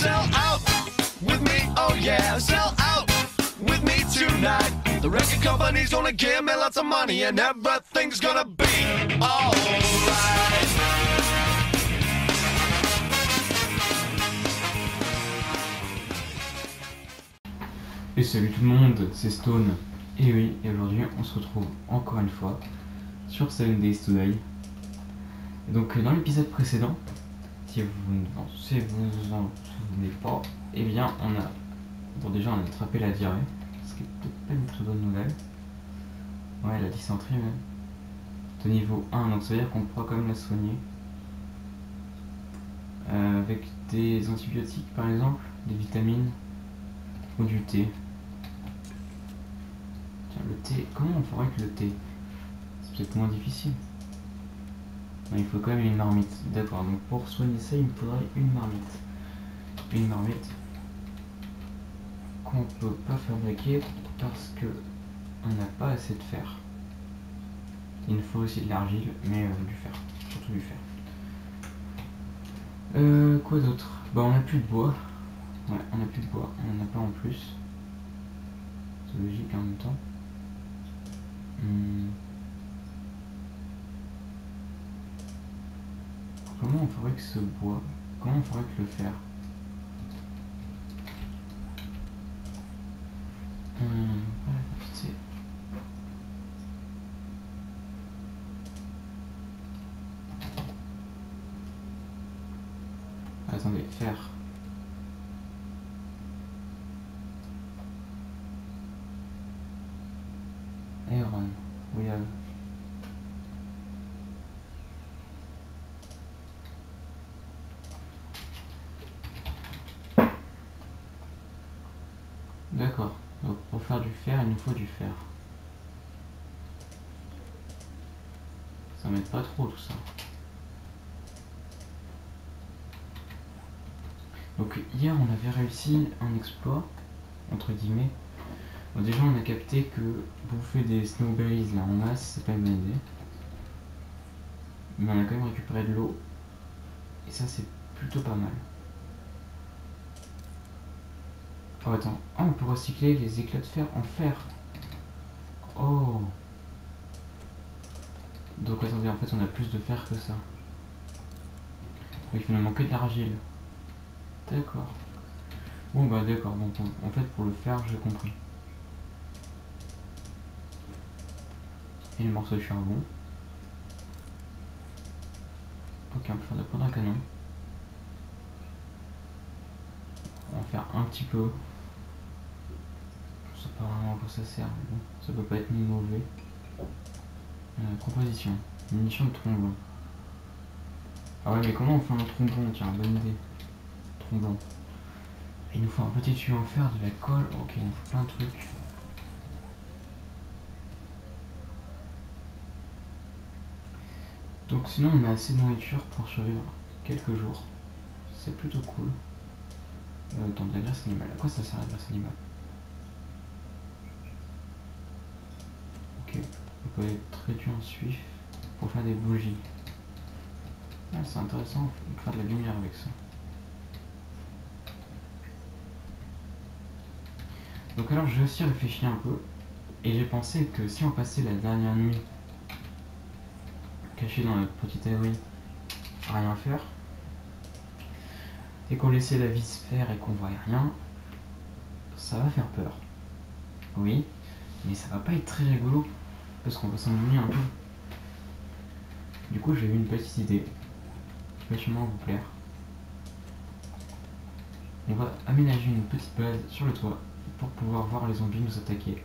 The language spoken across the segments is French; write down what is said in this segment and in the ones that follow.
Sell out with me, oh yeah. Sell out with me tonight. The record company's gonna give me lots of money and everything's gonna be alright. Et salut tout le monde, c'est Stone. Et oui, et aujourd'hui on se retrouve encore une fois sur 7 Days to Die. Donc dans l'épisode précédent, si vous vous en souvenez pas, eh bien on a... Bon déjà on a attrapé la diarrhée, ce qui est peut-être pas une très bonne nouvelle. Ouais, la dysenterie même. De niveau 1, donc ça veut dire qu'on pourra quand même la soigner. Avec des antibiotiques par exemple, des vitamines ou du thé. Tiens, le thé, comment on ferait avec le thé? C'est peut-être moins difficile. Non, il faut quand même une marmite. D'accord, donc pour soigner ça, il me faudrait une marmite. Une marmite qu'on peut pas fabriquer parce que on n'a pas assez de fer. Il nous faut aussi de l'argile, mais du fer, surtout du fer. Quoi d'autre? Bah on a plus de bois. Ouais, on a plus de bois, on en a pas en plus. C'est logique en même temps. Comment on fabrique ce bois? Comment on fabrique le fer? Attendez, fer. Iron, we have. D'accord, donc pour faire du fer, il nous faut du fer. Ça m'aide pas trop tout ça. Donc hier on avait réussi un exploit, entre guillemets. Bon, déjà on a capté que bouffer des snowberries là en masse c'est pas une bonne idée. Mais on a quand même récupéré de l'eau. Et ça c'est plutôt pas mal. Oh attends, oh, on peut recycler les éclats de fer en fer. Oh. Donc attendez, en fait on a plus de fer que ça. Donc il nous manquait de l'argile. D'accord. Bon bah d'accord, bon, en fait pour le fer j'ai compris. Et les morceaux de charbon. Ok, on peut faire de la poudre à canon. On va en faire un petit peu. Je sais pas vraiment à quoi ça sert, mais bon, ça peut pas être ni mauvais. Composition. Munition de tromblon. Ah ouais, mais comment on fait un tromblon? Tiens, bonne idée. Tromblon. Il nous faut un petit tuyau en fer, de la colle. Ok, il nous faut plein de trucs. Donc sinon on a assez de nourriture pour survivre quelques jours. C'est plutôt cool. Dans de la graisse animale. À quoi ça sert la graisse animale? Ok, on peut être réduit en suif pour faire des bougies. Ah, c'est intéressant, on peut faire de la lumière avec ça. Donc alors j'ai aussi réfléchi un peu et j'ai pensé que si on passait la dernière nuit caché dans notre petit abri à rien faire et qu'on laissait la vie se faire et qu'on voyait rien, ça va faire peur. Oui, mais ça va pas être très rigolo parce qu'on va s'ennuyer un peu. Du coup j'ai eu une petite idée qui va sûrement vous plaire. On va aménager une petite base sur le toit pour pouvoir voir les zombies nous attaquer.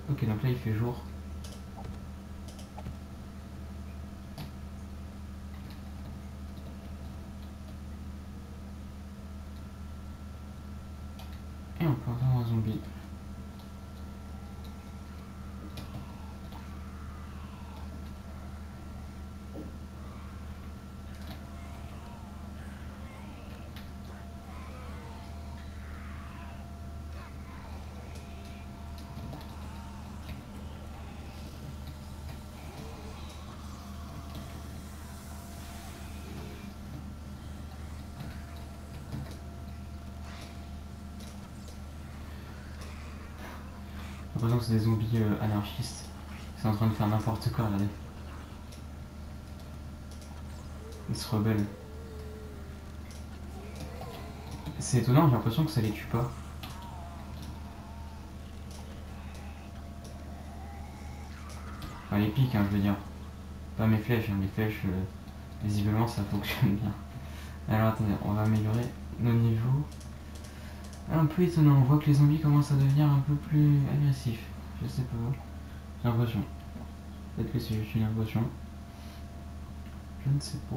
Ok, donc là il fait jour. Et on peut entendre un zombie. l'impression que c'est des zombies anarchistes. Ils sont en train de faire n'importe quoi, regardez. Ils se rebellent. C'est étonnant, j'ai l'impression que ça les tue pas. Enfin, les pics, hein, je veux dire. Pas mes flèches, hein. Les flèches, visiblement ça fonctionne bien. Alors attendez, on va améliorer nos niveaux. Un peu étonnant, on voit que les zombies commencent à devenir un peu plus agressifs. Je sais pas, j'ai l'impression. Peut-être que c'est juste une impression. Je ne sais pas.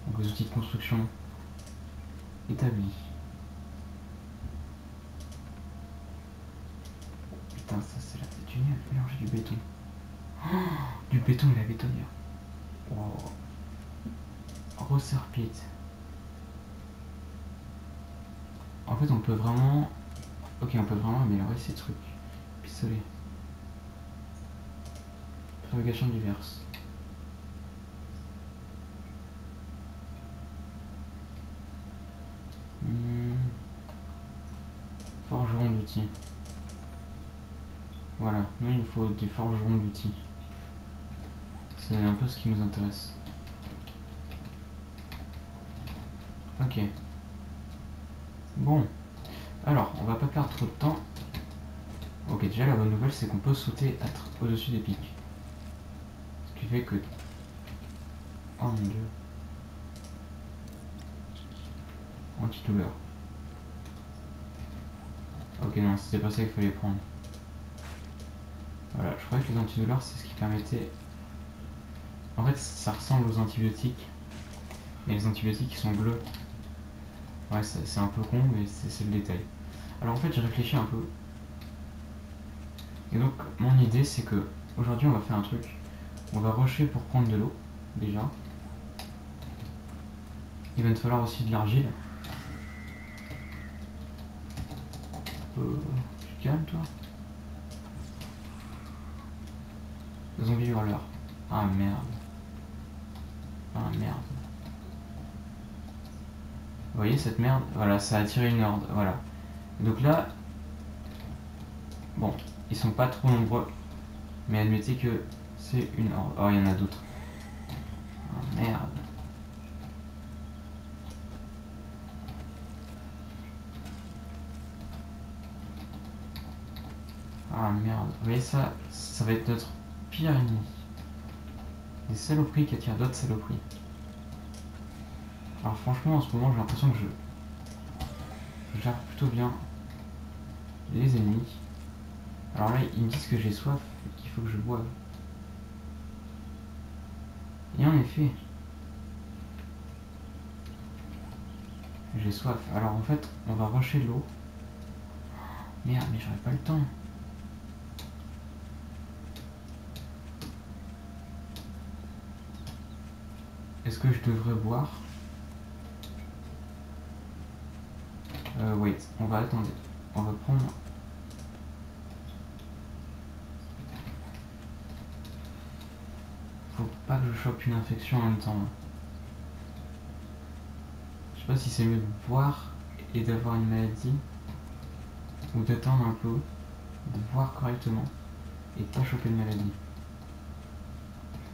Donc les outils de construction établis. Putain, ça c'est la tête du nez, mélanger du béton. Oh, du béton et la bétonnière. Wow. Grosser pit. En fait on peut vraiment... Ok, on peut vraiment améliorer ces trucs. Pistolet. Fabrication diverse. Forgeron d'outils. Voilà, nous il faut des forgerons d'outils. C'est un peu ce qui nous intéresse. Ok. Bon. Alors, on va pas perdre trop de temps. Ok, déjà la bonne nouvelle c'est qu'on peut sauter au-dessus des pics. Ce qui fait que... Oh mon dieu. Antidouleur. Ok, non, c'était pas ça qu'il fallait prendre. Voilà, je croyais que les antidouleurs c'est ce qui permettait... En fait, ça ressemble aux antibiotiques. Et les antibiotiques ils sont bleus. Ouais, c'est un peu con, mais c'est le détail. Alors en fait, j'ai réfléchi un peu. Et donc, mon idée c'est que aujourd'hui on va faire un truc. On va rusher pour prendre de l'eau, déjà. Il va nous falloir aussi de l'argile. Tu te calmes toi? Zombie hurleur. Ah merde. Ah merde. Vous voyez cette merde? Voilà, ça a attiré une horde. Voilà. Donc là... Bon, ils sont pas trop nombreux. Mais admettez que c'est une horde. Oh, il y en a d'autres. Ah merde. Ah merde. Vous voyez ça? Ça va être notre pire ennemi. Des saloperies qui attirent d'autres saloperies. Alors franchement en ce moment j'ai l'impression que je gère plutôt bien les ennemis. Alors là ils me disent que j'ai soif et qu'il faut que je boive. Et en effet, j'ai soif. Alors en fait on va rusher l'eau. Merde mais j'aurais pas le temps. Est-ce que je devrais boire? Wait, on va attendre. On va prendre... Faut pas que je chope une infection en même temps. Je sais pas si c'est mieux de boire et d'avoir une maladie ou d'attendre un peu, de boire correctement et de pas choper de maladie.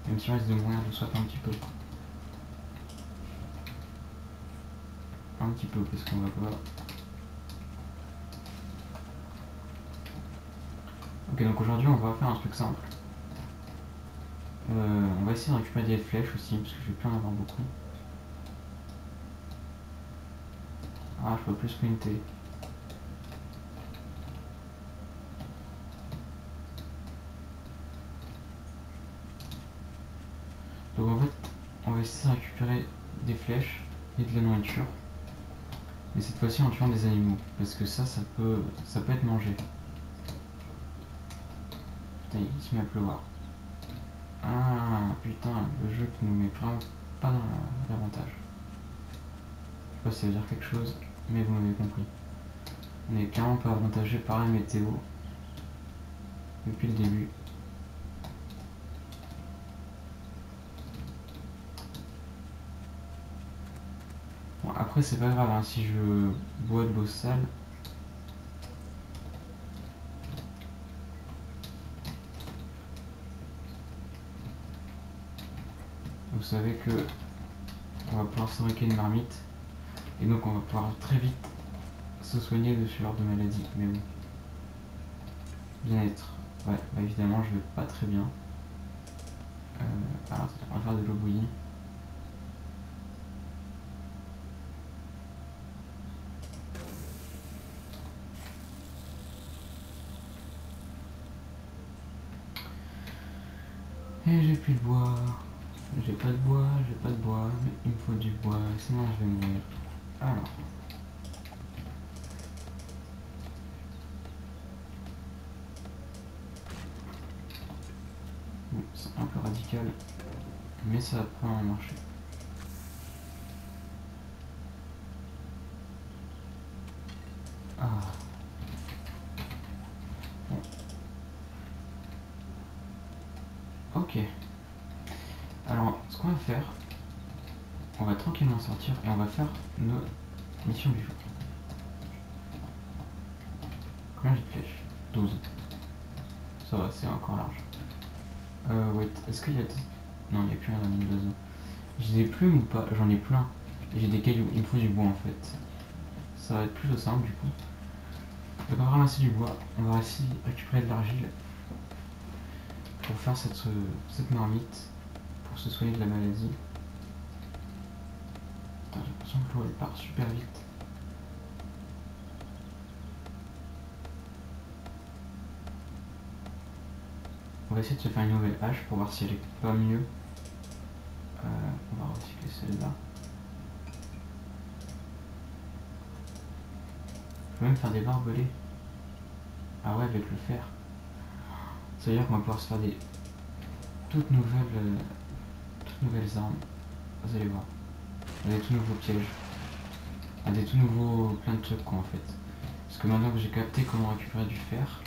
Même si on risque de mourir de soif un petit peu. Un petit peu parce qu'on va pas... Ok, donc aujourd'hui on va faire un truc simple. On va essayer de récupérer des flèches aussi parce que je vais plus en avoir beaucoup. Ah, je peux plus sprinter. Donc en fait, on va essayer de récupérer des flèches et de la nourriture. Mais cette fois-ci en tuant des animaux. Parce que ça peut être mangé. Putain, il se met à pleuvoir. Ah putain, le jeu qui nous met vraiment pas dans l'avantage. Je sais pas si ça veut dire quelque chose, mais vous m'avez compris. On est clairement pas avantagé par la météo. Depuis le début. Bon, après c'est pas grave, hein, si je bois de l'eau sale, vous savez que on va pouvoir fabriquer une marmite et donc on va pouvoir très vite se soigner de ce genre de maladie. Mais bon, bien-être, ouais, bah évidemment je vais pas très bien. Alors on va faire de l'eau bouillie. Et j'ai plus de bois. J'ai pas de bois, mais il me faut du bois, sinon je vais mourir. Alors. Bon, c'est un peu radical, mais ça va pas marcher. Ah. Bon. Ok. Alors, ce qu'on va faire, on va tranquillement sortir et on va faire nos missions du jour. Combien j'ai de flèches? 12. Ça va, c'est encore large. Wait, est-ce qu'il y a des... Non, il n'y a plus rien dans mine d'oiseau. J'ai des plumes ou pas? J'en ai plein. Et j'ai des cailloux, il me faut du bois en fait. Ça va être plutôt simple du coup. Donc on va ramasser du bois, on va aussi récupérer de l'argile pour faire cette marmite, pour se soigner de la maladie. Attends, j'ai l'impression que l'eau elle part super vite. On va essayer de se faire une nouvelle hache pour voir si elle est pas mieux. On va recycler celle-là. Je peux même faire des barbelés. Ah ouais, avec le fer. Ça veut dire qu'on va pouvoir se faire des toutes nouvelles armes. Vous allez voir. Des tout nouveaux pièges. Des tout nouveaux plein de trucs quoi en fait. Parce que maintenant que j'ai capté comment récupérer du fer,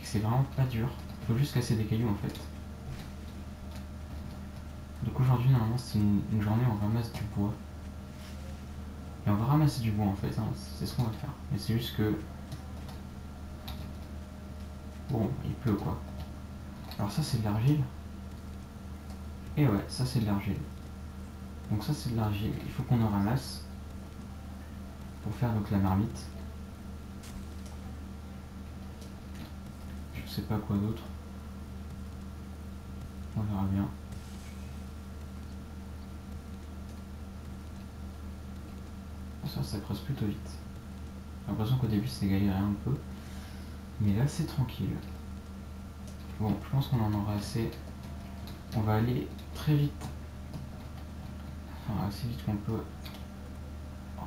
c'est vraiment pas dur. Il faut juste casser des cailloux en fait. Donc aujourd'hui normalement c'est une journée où on ramasse du bois. Et on va ramasser du bois en fait, hein. C'est ce qu'on va faire. Mais c'est juste que... Bon, il pleut quoi. Alors ça c'est de l'argile. Et ouais, ça c'est de l'argile. Donc ça c'est de l'argile, il faut qu'on en ramasse pour faire donc la marmite. Je sais pas quoi d'autre. On verra bien. Ça creuse plutôt vite. J'ai l'impression qu'au début c'est galéré un peu. Mais là c'est tranquille. Bon, je pense qu'on en aura assez. On va aller très vite. Enfin assez vite qu'on peut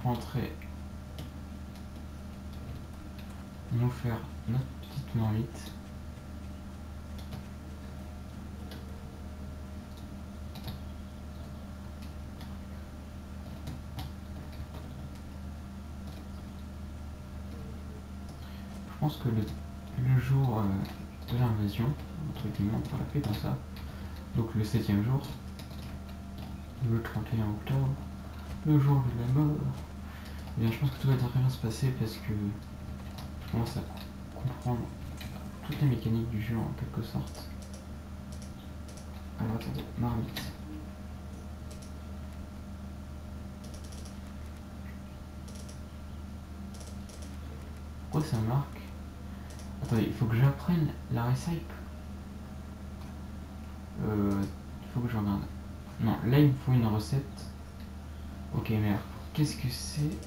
rentrer. Nous faire notre petite marmite. Je pense que le jour de l'invasion, entre guillemets, on peut l'appeler comme ça, donc le 7e jour, le 31 octobre, le jour de la mort, et bien je pense que tout va très bien se passer parce que je commence à comprendre toutes les mécaniques du jeu en quelque sorte. Alors attendez, marmite. Pourquoi ça marque? Attendez, il faut que j'apprenne la recycle. Il faut que je regarde. Non, là il me faut une recette. Ok, mais alors, qu'est-ce que c'est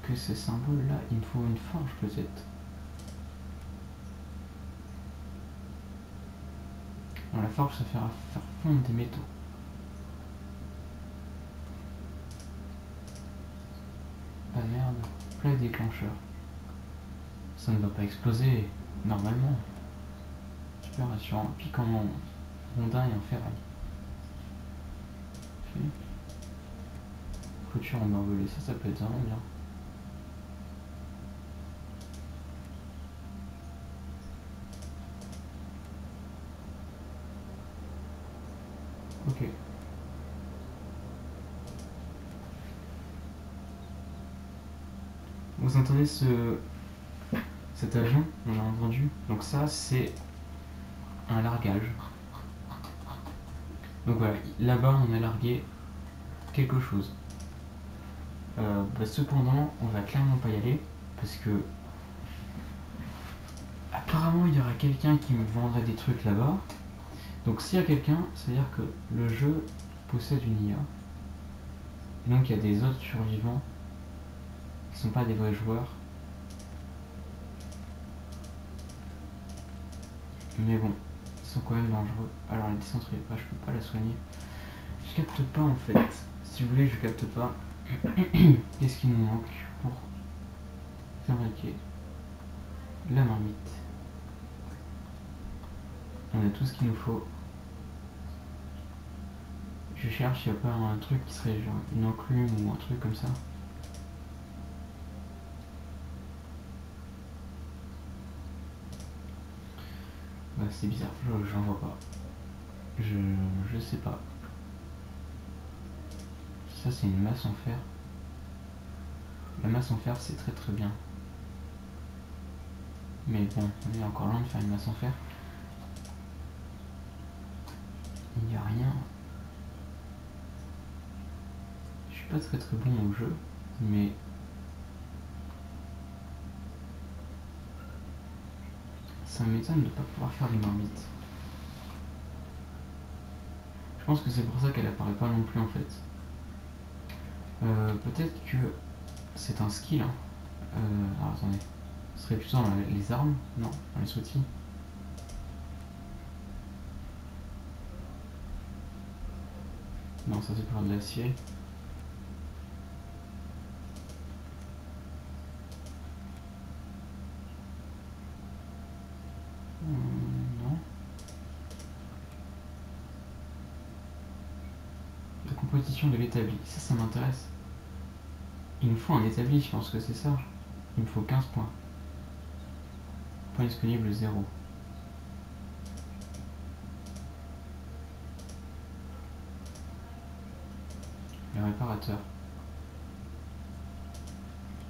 que ce symbole là? Il me faut une forge peut-être. Non, la forge ça fera faire fondre des métaux. Ah merde, plaque déclencheur. Ça ne va pas exploser normalement. Super rassurant. Pique en rondin et en ferraille. Clôture en barbelé, ça peut être vraiment bien. Ok. Vous entendez cet avion? On a entendu. Donc ça c'est un largage. Donc voilà, là-bas on a largué quelque chose. Cependant, on va clairement pas y aller parce que apparemment il y aura quelqu'un qui me vendrait des trucs là-bas. Donc s'il y a quelqu'un, ça veut dire que le jeu possède une IA. Et donc il y a des autres survivants qui sont pas des vrais joueurs. Mais bon, ils sont quand même dangereux. Alors la dysenterie, je peux pas la soigner. Je capte pas en fait. Si vous voulez, je capte pas. Qu'est-ce qui nous manque pour fabriquer la marmite? On a tout ce qu'il nous faut. Je cherche s'il n'y a pas un truc qui serait genre une enclume ou un truc comme ça. Bah c'est bizarre, j'en vois pas. Je sais pas. Ça c'est une masse en fer. La masse en fer c'est très très bien. Mais bon, on est encore loin de faire une masse en fer. Il n'y a rien. Je suis pas très très bon au jeu, mais ça m'étonne de ne pas pouvoir faire des marmites. Je pense que c'est pour ça qu'elle apparaît pas non plus en fait. Peut-être que c'est un skill. Hein. Alors attendez, ce serait plutôt dans les armes? Non, dans les outils. Non, ça c'est pour de l'acier. Non. La composition de l'établi, ça m'intéresse. Il nous faut un établi, je pense que c'est ça. Il me faut 15 points. Point disponible 0. Le réparateur.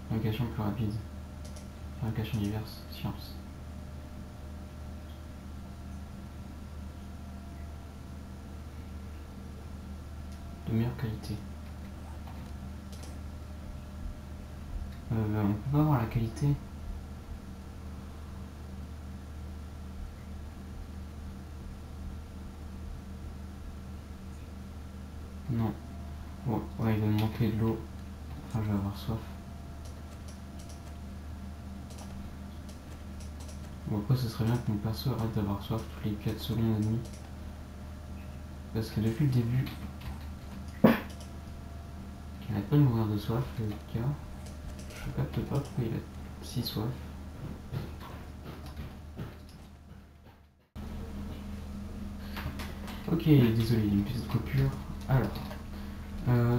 Fabrication plus rapide. Fabrication diverse. Science. De meilleure qualité. On peut pas avoir la qualité. Non. Bon, ouais, il va me manquer de l'eau. Enfin, je vais avoir soif. Bon, après, ce serait bien que mon perso arrête d'avoir soif toutes les 4 secondes et demie. Parce que depuis le début, il n'arrête pas de mourir de soif, le gars. Je capte pas pourquoi il a si soif. Ok, désolé, il y a une petite coupure. Alors,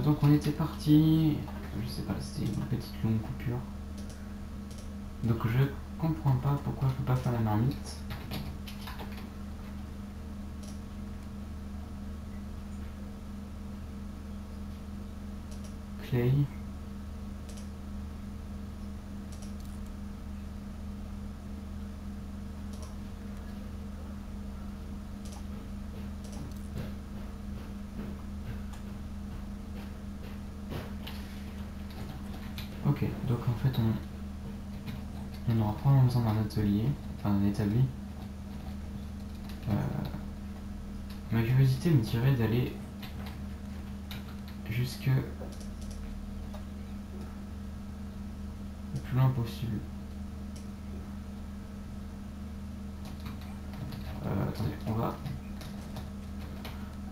donc on était parti, je sais pas, c'était une petite longue coupure. Donc je comprends pas pourquoi je peux pas faire la marmite. Clay. Ok, donc en fait on aura probablement besoin d'un atelier, enfin d'un établi. Ma curiosité me dirait d'aller jusque le plus loin possible. Attendez,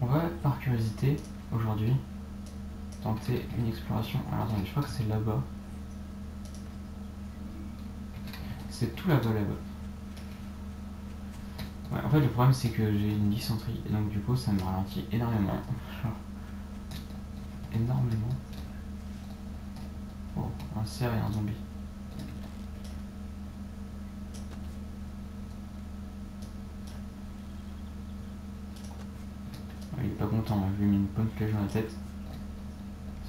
on va par curiosité aujourd'hui tenter une exploration. Alors attendez, je crois que c'est là-bas. C'est tout là-bas. Ouais, en fait le problème c'est que j'ai une dysenterie et donc du coup ça me ralentit énormément. Énormément. Oh, un cerf et un zombie. Il est pas content, je lui ai mis une bonne flèche dans la tête. Ça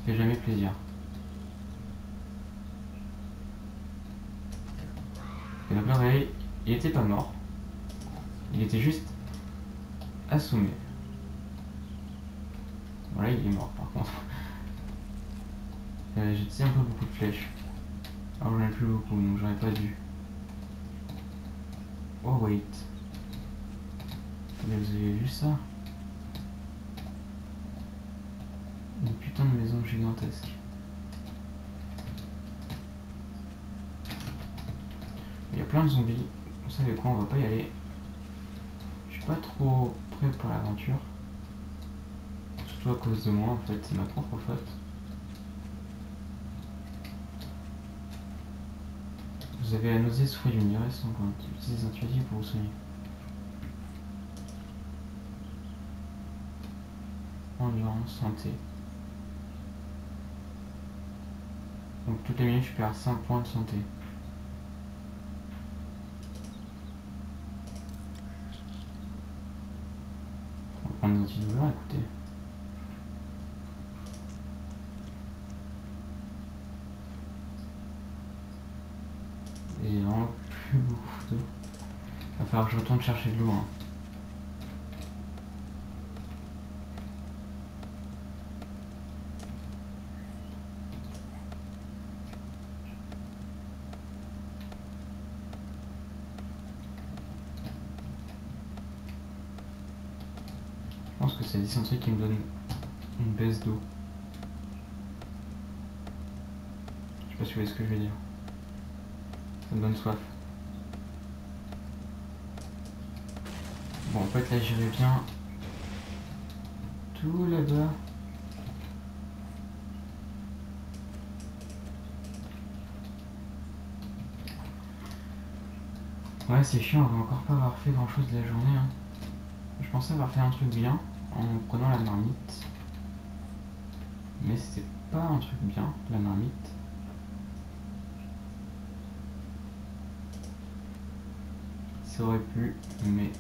fait jamais plaisir. Et donc là, il était pas mort. Il était juste assommé. Voilà, il est mort par contre. J'ai tiré un peu beaucoup de flèches. Alors j'en ai plus beaucoup, donc j'aurais pas dû. Oh wait. Mais vous avez vu ça? Une putain de maison gigantesque. Il y a plein de zombies. Vous savez quoi, on va pas y aller. Je suis pas trop prêt pour l'aventure. Surtout à cause de moi en fait, c'est ma propre faute. Vous avez la nausée souffrir d'une ivresse sanguine. Utilisez des antibiotiques pour vous soigner. Endurance, santé. Donc toutes les minutes je perds 5 points de santé. On va prendre des antidouleurs, écoutez. Et il n'y a vraiment plus beaucoup d'eau. Il va falloir que je retourne chercher de l'eau. Hein. Je pense que c'est la dysenterie qui me donne une baisse d'eau. Je sais pas si vous voyez ce que je veux dire. Ça me donne soif. Bon, en fait, là, j'irai bien tout là-bas. Ouais, c'est chiant, on va encore pas avoir fait grand chose de la journée. Hein. Je pensais avoir fait un truc bien en prenant la marmite. Mais c'était pas un truc bien, la marmite. Ça aurait pu, mais...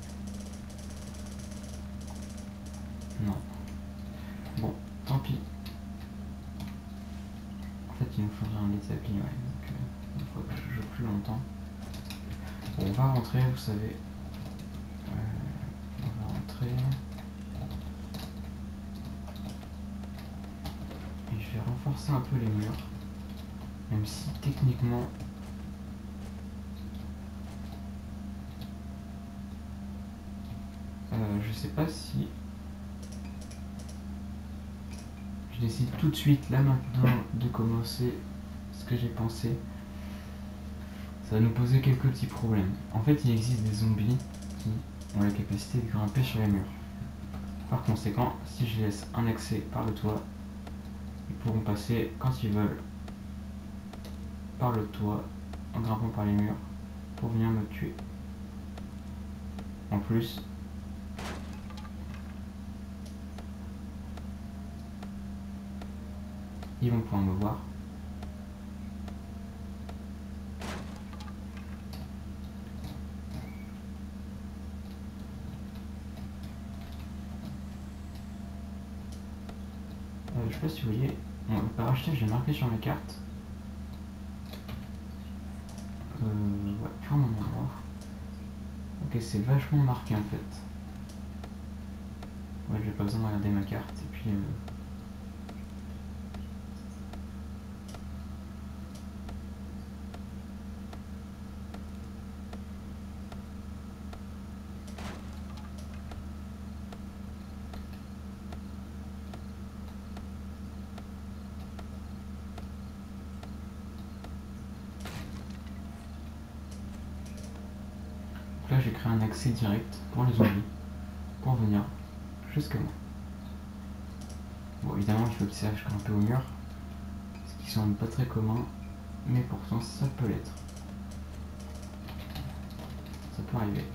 non. Bon, tant pis. En fait, il nous faudrait un établi, ouais. Donc, il faut que je joue plus longtemps. Bon, on va rentrer, vous savez. On va rentrer. Et je vais renforcer un peu les murs. Même si techniquement... je sais pas si... je décide tout de suite, là maintenant, de commencer ce que j'ai pensé. Ça va nous poser quelques petits problèmes. En fait, il existe des zombies qui ont la capacité de grimper sur les murs. Par conséquent, si je laisse un accès par le toit, ils pourront passer quand ils veulent par le toit, en grimpant par les murs, pour venir me tuer. En plus, ils vont pouvoir me voir. Je sais pas si vous voyez, bon, le parachutage j'ai marqué sur mes cartes. Ouais, purement endroit. Ok, c'est vachement marqué en fait. Ouais, j'ai pas besoin de regarder ma carte et puis... là j'ai créé un accès direct pour les zombies, pour venir jusqu'à moi. Bon évidemment il faut qu'ils sachent grimper au mur, ce qui semble pas très commun, mais pourtant ça peut l'être. Ça peut arriver.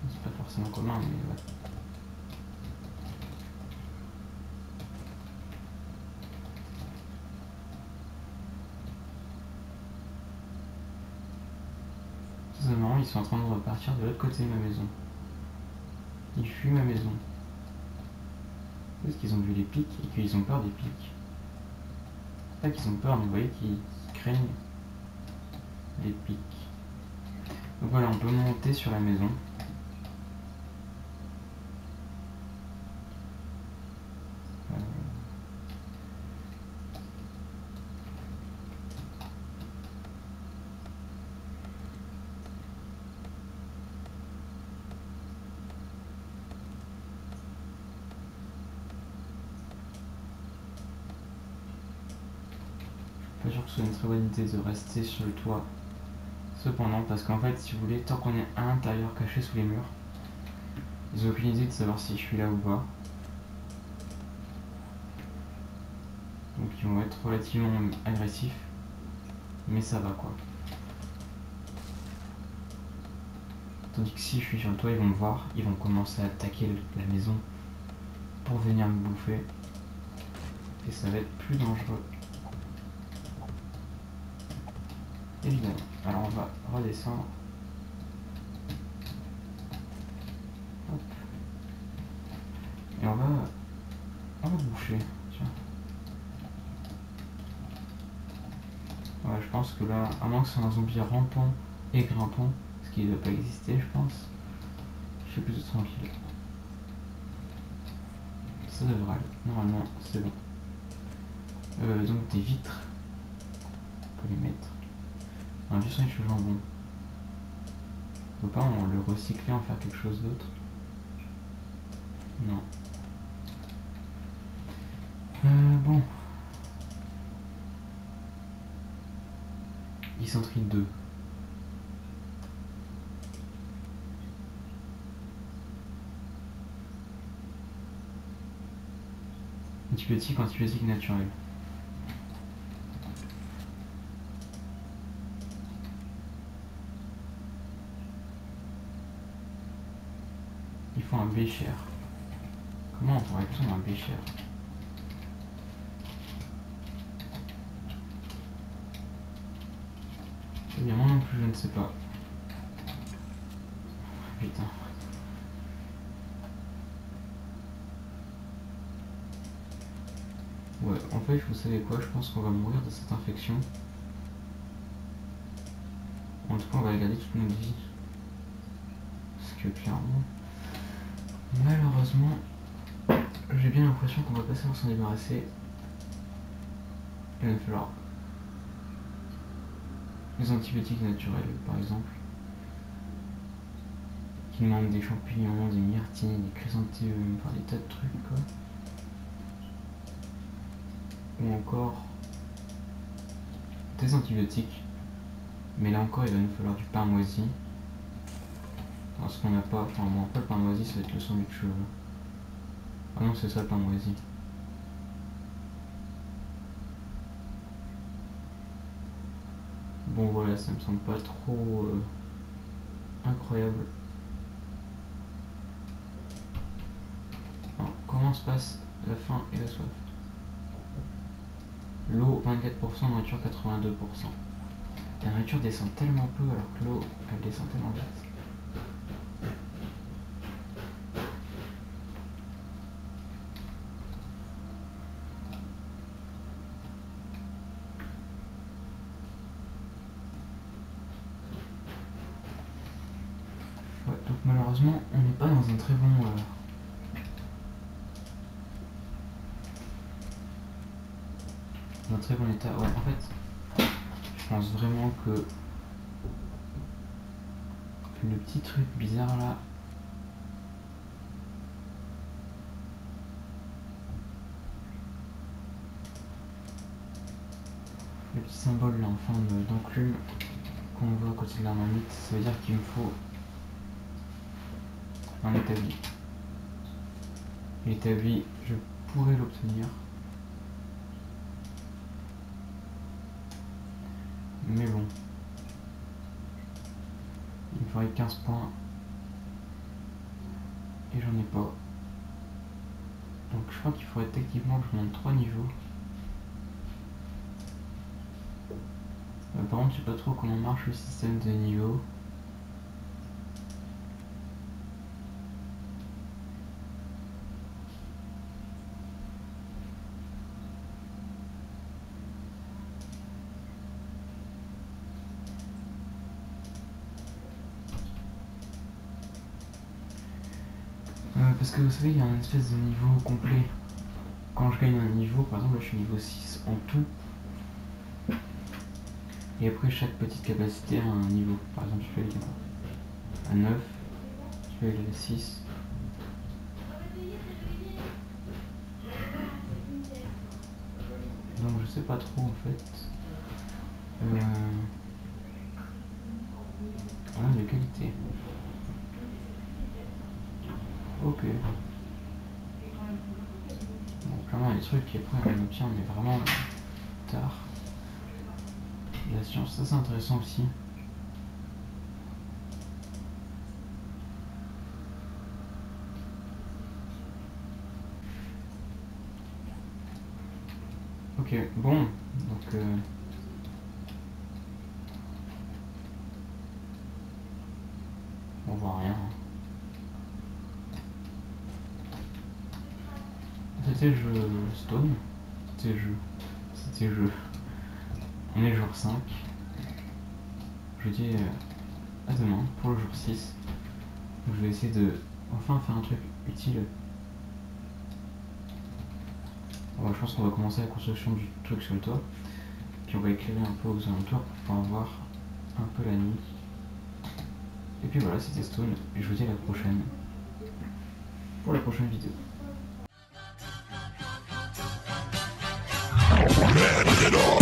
C'est pas forcément commun, mais ouais. C'est marrant, ils sont en train de repartir de l'autre côté de ma maison. Ils fuient ma maison. Parce qu'ils ont vu les pics et qu'ils ont peur des pics. Pas qu'ils ont peur, mais vous voyez qu'ils craignent les pics. Donc voilà, on peut monter sur la maison. que ce soit une très bonne idée de rester sur le toit. Cependant, parce qu'en fait, si vous voulez, tant qu'on est à l'intérieur caché sous les murs, ils n'ont aucune idée de savoir si je suis là ou pas. Donc ils vont être relativement agressifs, mais ça va quoi. Tandis que si je suis sur le toit, ils vont me voir, ils vont commencer à attaquer la maison pour venir me bouffer. Et ça va être plus dangereux. Évidemment. Alors on va redescendre. Hop. Et on va boucher. Tiens. Ouais, je pense que là, à moins que ce soit un zombie rampant et grimpant, ce qui ne doit pas exister, je pense, je suis plutôt tranquille. Ça devrait aller. Normalement, c'est bon. Donc des vitres. On peut les mettre. Un vieux sandwich au jambon. On peut pas le recycler, en faire quelque chose d'autre? Non. Bon. Dysenterie 2. Antibiotique naturel. Il faut un bécher. Comment on pourrait prendre un bécher? Eh bien, moi non plus, je ne sais pas. Putain. Ouais, en fait, vous savez quoi? Je pense qu'on va mourir de cette infection. En tout cas, on va la garder toute notre vie. Parce que clairement, malheureusement, j'ai bien l'impression qu'on va pas savoir s'en débarrasser. Il va falloir des antibiotiques naturels, par exemple, qui demandent des champignons, des myrtilles, des chrysanthemums, enfin des tas de trucs, quoi. Ou encore des antibiotiques, mais là encore il va nous falloir du pain moisi. Alors ce qu'on n'a pas, enfin bon, pas le pain moisi, ça va être le sandwich. Ah non, c'est ça le pain moisi. Bon voilà, ça me semble pas trop incroyable. Alors, comment se passe la faim et la soif? L'eau 24%, nourriture 82%. La nourriture descend tellement peu alors que l'eau elle descend tellement vite. Ouais, donc malheureusement on n'est pas dans un très bon état. Ouais, en fait, je pense vraiment que le petit truc bizarre là, le petit symbole là en forme d'enclume qu'on voit à côté de la marmite, ça veut dire qu'il me faut un établi. L'établi, je pourrais l'obtenir. Mais bon. Il me faudrait 15 points. Et j'en ai pas. Donc je crois qu'il faudrait techniquement que je monte 3 niveaux. Par contre, je sais pas trop comment marche le système de niveaux. Parce que vous savez, il y a un espèce de niveau complet. Quand je gagne un niveau, par exemple là je suis niveau 6 en tout. Et après chaque petite capacité a un niveau. Par exemple je peux aller à 9, je peux aller à 6. Donc je sais pas trop en fait. développer. Donc clairement des trucs qui après on obtient mais vraiment tard. La science, ça c'est intéressant aussi. Ok, bon, donc on voit rien. C'était jeu Stone. C'était jeu. On est jour 5. Je dis à demain pour le jour 6. Donc je vais essayer de enfin faire un truc utile. Alors, je pense qu'on va commencer la construction du truc sur le toit. Puis on va éclairer un peu aux alentours pour pouvoir voir un peu la nuit. Et puis voilà, c'était Stone. Et je vous dis à la prochaine. Pour la prochaine vidéo. Get it on.